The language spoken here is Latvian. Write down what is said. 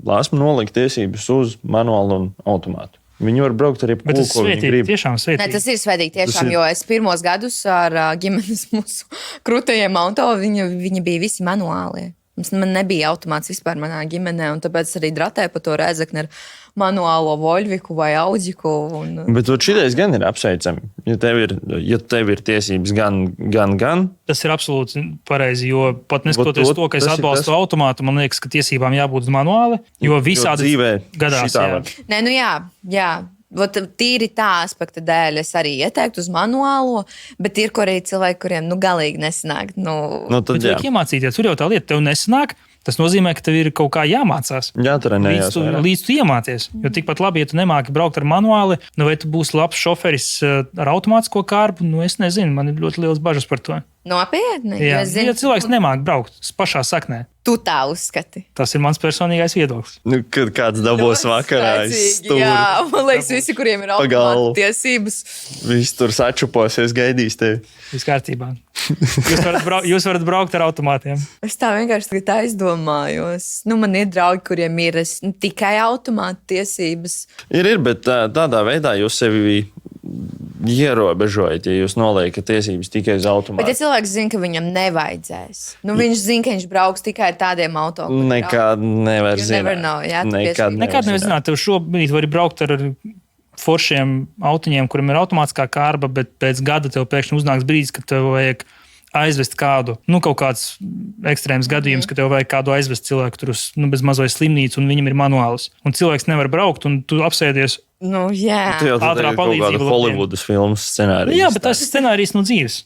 Lāsma nolika tiesības uz manuālu un automātu. Viņi var braukt arī Bet tas ir svētīgi, tiešām Nē, svētīgi. tas ir svētīgi tiešām, jo es pirmos gadus ar ģimenes mūsu krūtajiem auto, viņi bija visi manuālie. Man nebija automāts vispār manā ģimenē, un tāpēc arī dratēju pa to Rēzekni ar manuālo Volviku vai Auģiku. Bet šitais gan ir apsveicami. Ja tev ir tiesības gan. Tas ir absolūti pareizi, jo pat neskatoties to, ka es atbalstu automātu, man liekas, ka tiesībām jābūt uz manuāli, jo visādi gadās. Nē, nu jā. Tīri tā aspekta dēļ es arī ieteiktu uz manuālo, bet ir arī cilvēki, kuriem galīgi nesanāk. Tad vajag iemācīties. Tur jau tā lieta, tev nesanāk. Tas nozīmē, ka tev ir kaut kā jāmācās. Jātrenējās. Līdz tu iemācies. Jo tikpat labi, ja tu nemāki braukt ar manuāli, vai tu būsi labs šoferis ar automātisko kārbu, es nezinu, man ir ļoti liels bažas par to. Nopietni? Jā, ja cilvēks nemāk braukt pašā saknē. Tu tā uzskati? Tas ir mans personīgais viedoklis. Kad kāds dabos vakarā, jā, man liekas, visi, kuriem ir automāta tiesības. Visi tur sačuposies, gaidīs tevi. Viss kārtībā. Jūs varat braukt ar automātiem. Es tā vienkārši tagad aizdomājos. Man ir draugi, kuriem ir tikai automāta tiesības. Ir, bet tādā veidā jūs sevi ierobežojat, ja jūs noliekat tiesības tikai uz automātu. Bet ja cilvēks zina, ka viņam nevajadzēs, viņš zina, ka viņš brauks tikai ar tādiem auto. Nekad nevar zināt. Nekad nevar zināt. Tev šobrīd vari braukt ar foršiem autiņiem, kuriem ir automātiskā kārba, bet pēc gada tev pēkšņi uznāks brīdis, kad tev vajag aizvest kādu, kaut kāds ekstrēms gadījums, ka tev vajag kādu aizvest cilvēku tur uz bez mazai slimnīcu, un viņam ir manuālis. Un cilvēks nevar braukt, un tu apsēdies. Jā. Tu jau tādā Hollywoodas filmas scenārijs. Jā, bet tas ir scenārijs no dzīves.